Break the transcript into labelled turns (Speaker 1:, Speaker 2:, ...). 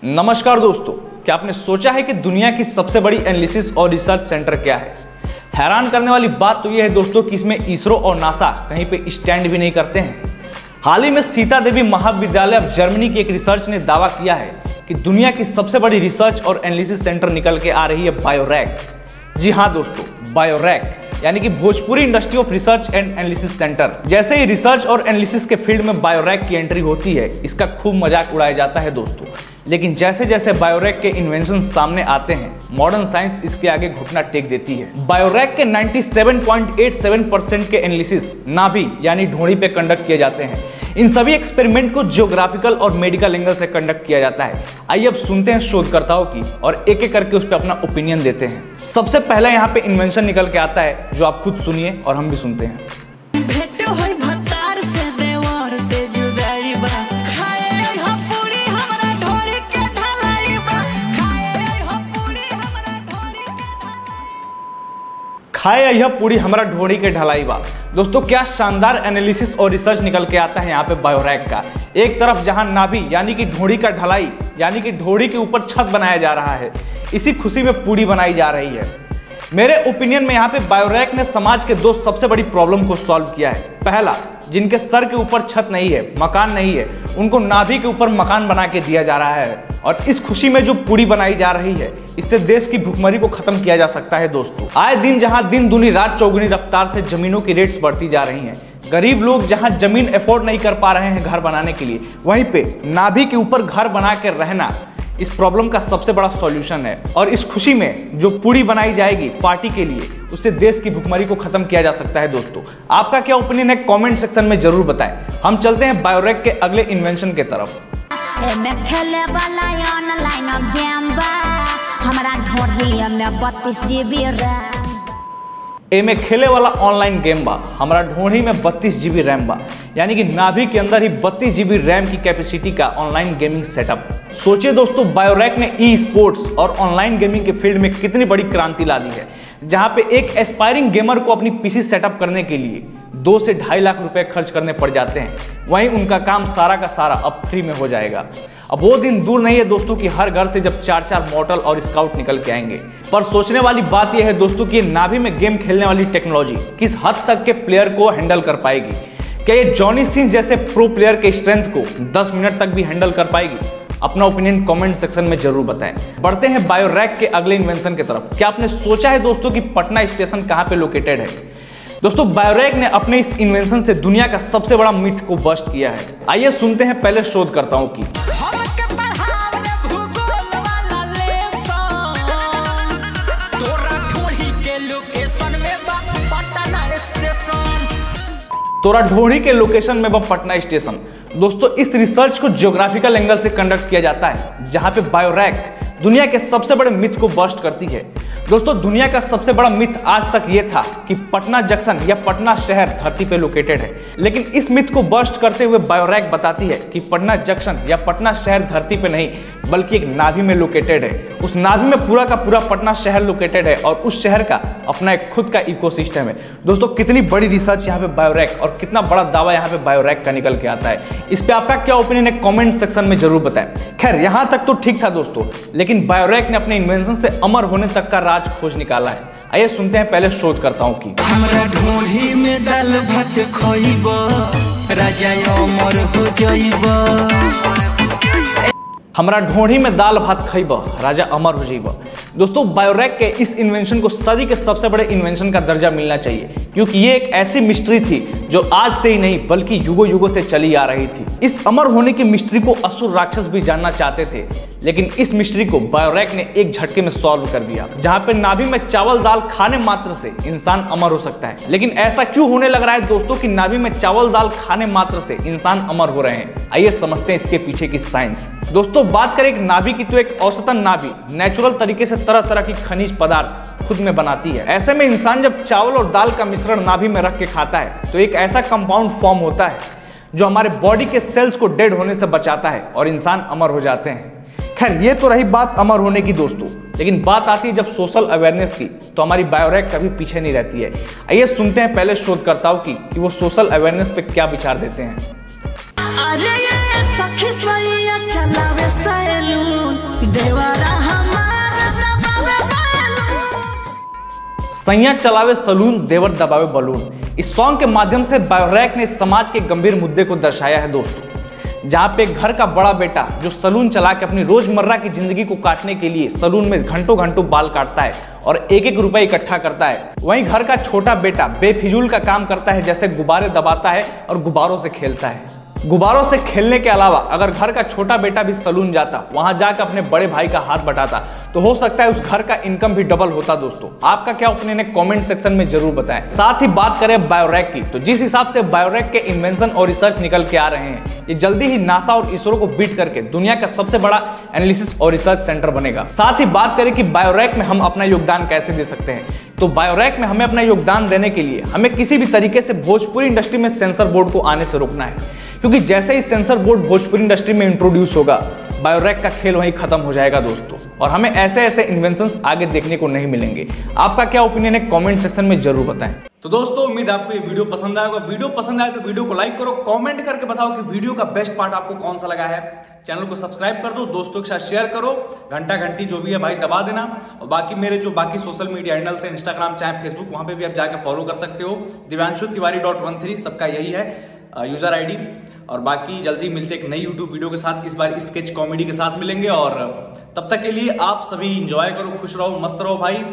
Speaker 1: नमस्कार दोस्तों, क्या आपने सोचा है कि दुनिया की सबसे बड़ी एनालिसिस और रिसर्च सेंटर क्या है? हैरान करने वाली बात तो यह है दोस्तों कि इसमें इसरो और नासा कहीं पे स्टैंड भी नहीं करते हैं। हाल ही में सीता देवी महाविद्यालय ऑफ जर्मनी की एक रिसर्च ने दावा किया है कि दुनिया की सबसे बड़ी रिसर्च और एनालिसिस सेंटर निकल के आ रही है बायोरैक। जी हाँ दोस्तों, बायोरैक यानी कि Bhojpuri industry of research and analysis centre. जैसे ही रिसर्च और एनालिसिस के फील्ड में बायोरैक की एंट्री होती है, इसका खूब मजाक उड़ाया जाता है दोस्तों। लेकिन जैसे जैसे बायोरैक के इन्वेंशन सामने आते हैं, मॉडर्न साइंस इसके आगे घुटना टेक देती है। बायोरैक के 97.87% के एनालिसिस नाभि यानी ढोंड़ी पे कंडक्ट किए जाते हैं। इन सभी एक्सपेरिमेंट को जियोग्राफिकल और मेडिकल एंगल से कंडक्ट किया जाता है। आइए अब सुनते हैं शोधकर्ताओं की और एक एक करके उस पर अपना ओपिनियन देते हैं। सबसे पहले यहाँ पे इन्वेंशन निकल के आता है, जो आप खुद सुनिए और हम भी सुनते हैं। खाए यह पूरी हमारा ढोड़ी के ढलाई बा। दोस्तों, क्या शानदार एनालिसिस और रिसर्च निकल के आता है यहाँ पे बायोरैक का। एक तरफ जहां नाभि यानी कि ढोड़ी का ढलाई यानी कि ढोड़ी के ऊपर छत बनाया जा रहा है, इसी खुशी में पूड़ी बनाई जा रही है। मेरे ओपिनियन में यहाँ पे बायोरैक ने समाज के दो सबसे बड़ी प्रॉब्लम को सॉल्व किया है। पहला, जिनके सर के ऊपर छत नहीं है, मकान नहीं है, उनको नाभि के ऊपर मकान बना के दिया जा रहा है। और इस खुशी में जो पूड़ी बनाई जा रही है, इससे देश की भुखमरी को खत्म किया जा सकता है दोस्तों। आए दिन जहां दिन दूनी रात चौगुनी रफ्तार से जमीनों की रेट्स बढ़ती जा रही हैं, गरीब लोग जहां जमीन अफोर्ड नहीं कर पा रहे हैं घर बनाने के लिए, वहीं पे नाभि के ऊपर घर बना कर रहना इस प्रॉब्लम का सबसे बड़ा सॉल्यूशन है। और इस खुशी में जो पूड़ी बनाई जाएगी पार्टी के लिए, उससे देश की भुखमरी को खत्म किया जा सकता है दोस्तों। आपका क्या ओपिनियन है, कमेंट सेक्शन में जरूर बताएं। हम चलते हैं बायोरैक के अगले इन्वेंशन के तरफ। एमे खेले वाला ऑनलाइन गेम बा, हमारा ढोंढी में 32 GB रैम बा, यानी कि नाभि के अंदर ही 32 GB रैम की कैपेसिटी का ऑनलाइन गेमिंग सेटअप। सोचिए दोस्तों, बायोरैक ने ई स्पोर्ट्स और ऑनलाइन गेमिंग के फील्ड में कितनी बड़ी क्रांति ला दी है। जहां पे एक एस्पायरिंग गेमर को अपनी पीसी सेटअप करने के लिए 2 से 2.5 लाख रुपए खर्च करने पड़ जाते हैं, वहीं उनका काम सारा का सारा अब फ्री में हो जाएगा। अब वो दिन दूर नहीं है दोस्तों कि हर घर से जब 4-4 मॉडल और स्काउट निकल के आएंगे। पर सोचने वाली बात यह है दोस्तों कि नाभि में गेम खेलने वाली टेक्नोलॉजी किस हद तक के प्लेयर को हैंडल कर पाएगी। क्या ये जॉनी सिंह जैसे प्रो प्लेयर के स्ट्रेंथ को 10 मिनट तक भी हैंडल कर पाएगी? अपना ओपिनियन कमेंट सेक्शन में जरूर बताएं। बढ़ते हैं बायोरैक के अगले इन्वेंशन की तरफ। क्या आपने सोचा है दोस्तों कि पटना स्टेशन कहां पे लोकेटेड है? दोस्तों, बायोरैक ने अपने इस इन्वेंशन से दुनिया का सबसे बड़ा मिथ को बस्ट किया है। आइए सुनते हैं पहले शोधकर्ताओं की। तोरा ढोंढी के लोकेशन में वह पटना स्टेशन। दोस्तों, इस रिसर्च को ज्योग्राफिकल एंगल से कंडक्ट किया जाता है, जहां पे बायोरैक दुनिया के सबसे बड़े मिथ को बस्ट करती है। दोस्तों, दुनिया का सबसे बड़ा मिथ आज तक यह था कि पटना जंक्शन या पटना शहर धरती पे लोकेटेड है, लेकिन इस मिथ को बस्ट करते हुए बायोरैक बताती है कि पटना जंक्शन या पटना शहर धरती पे नहीं बल्कि एक नाभि में लोकेटेड है। उस नाभि में पूरा का पूरा पटना शहर लोकेटेड है और उस शहर का अपना एक खुद का इकोसिस्टम है। दोस्तों, कितनी बड़ी रिसर्च यहाँ पे बायोरैक और कितना बड़ा दावा यहाँ पे बायोरैक का निकल के आता है। इस पे आपका क्या ओपिनियन है, कमेंट सेक्शन में जरूर बताएं। खैर, यहाँ तक तो ठीक था दोस्तों, लेकिन बायोरैक ने अपने इन्वेंशन से अमर होने तक का राज खोज निकाला है। आइए सुनते हैं पहले शोधकर्ताओं की।
Speaker 2: हमरा ढोंढी में दाल भात खइबो, राजा अमर हो जाइबो।
Speaker 1: हमरा ढोंढी में दाल भात खइबो, राजा अमर हो जाइबो। दोस्तों, बायोरैक के इस इन्वेंशन को सदी के सबसे बड़े इन्वेंशन का दर्जा मिलना चाहिए, क्योंकि ये एक ऐसी मिस्ट्री थी जो आज से ही नहीं बल्कि युगों युगों से चली आ रही थी। इस अमर होने की मिस्ट्री को असुर राक्षस भी जानना चाहते थे, लेकिन इस मिस्ट्री को बायोरैक ने एक झटके में सॉल्व कर दिया। जहां पे नाभि में चावल दाल खाने मात्र से इंसान अमर हो सकता है, लेकिन ऐसा क्यों होने लग रहा है दोस्तों कि नाभि में चावल दाल खाने मात्र से इंसान अमर हो रहे हैं? आइए समझते हैं इसके पीछे की साइंस। दोस्तों, बात करें एक नाभि की, तो एक औसतन नाभि नेचुरल तरीके से तरह तरह की खनिज पदार्थ खुद में बनाती है। ऐसे में इंसान जब चावल और दाल का मिश्रण नाभि में रख के खाता है, तो एक ऐसा कंपाउंड फॉर्म होता है जो हमारे बॉडी के सेल्स को डेड होने से बचाता है और इंसान अमर हो जाते हैं। खैर, ये तो रही बात अमर होने की दोस्तों, लेकिन बात आती है जब सोशल अवेयरनेस की, तो हमारी बायोरैक कभी पीछे नहीं रहती है। आइए सुनते हैं पहले शोधकर्ताओं की कि वो सोशल अवेयरनेस पे क्या विचार देते हैं।
Speaker 2: अरे ये सखी सैया चलावे सैलून
Speaker 1: सैया चलावे सलून, देवर दबावे बलून। इस सॉन्ग के माध्यम से बायोरैक ने समाज के गंभीर मुद्दे को दर्शाया है दोस्तों, जहाँ पे घर का बड़ा बेटा जो सलून चला के अपनी रोजमर्रा की जिंदगी को काटने के लिए सलून में घंटों घंटों बाल काटता है और एक एक रुपए इकट्ठा करता है, वहीं घर का छोटा बेटा बेफिजूल का काम करता है, जैसे गुब्बारे दबाता है और गुब्बारों से खेलता है। गुब्बारों से खेलने के अलावा अगर घर का छोटा बेटा भी सलून जाता, वहां जाकर अपने बड़े भाई का हाथ बटाता, तो हो सकता है उस घर का इनकम भी डबल होता। दोस्तों आपका क्या ओपिनियन है, कमेंट सेक्शन में जरूर बताएं। साथ ही बात करें बायोरैक की, तो जिस हिसाब से बायोरैक के इन्वेंशन और रिसर्च निकल के आ रहे हैं, ये जल्दी ही नासा और इसरो को बीट करके दुनिया का सबसे बड़ा एनालिसिस और रिसर्च सेंटर बनेगा। साथ ही बात करें कि बायोरैक में हम अपना योगदान कैसे दे सकते हैं, तो बायोरैक में हमें अपना योगदान देने के लिए हमें किसी भी तरीके से भोजपुरी इंडस्ट्री में सेंसर बोर्ड को आने से रोकना है, क्योंकि जैसे ही सेंसर बोर्ड भोजपुरी इंडस्ट्री में इंट्रोड्यूस होगा, बायोरैक का खेल वहीं खत्म हो जाएगा दोस्तों, और हमें ऐसे ऐसे इन्वेंशंस आगे देखने को नहीं मिलेंगे। आपका क्या ओपिनियन है, कमेंट सेक्शन में जरूर बताएं। तो दोस्तों उम्मीद आपको ये वीडियो पसंद आएगा। वीडियो पसंद आए तो वीडियो को लाइक करो, कमेंट करके बताओ कि वीडियो का बेस्ट पार्ट आपको कौन सा लगा है। चैनल को सब्सक्राइब कर दो, दोस्तों के साथ शेयर करो, घंटा घंटी जो भी है भाई दबा देना। और बाकी मेरे जो बाकी सोशल मीडिया हैंडल्स है, इंस्टाग्राम चाहे फेसबुक, वहां पे भी आप जाके फॉलो कर सकते हो। दिव्यांशु तिवारी.13 सबका यही है यूजर आईडी। और बाकी जल्दी मिलते एक नई यूट्यूब वीडियो के साथ, इस बार स्केच कॉमेडी के साथ मिलेंगे। और तब तक के लिए आप सभी एंजॉय करो, खुश रहो, मस्त रहो भाई।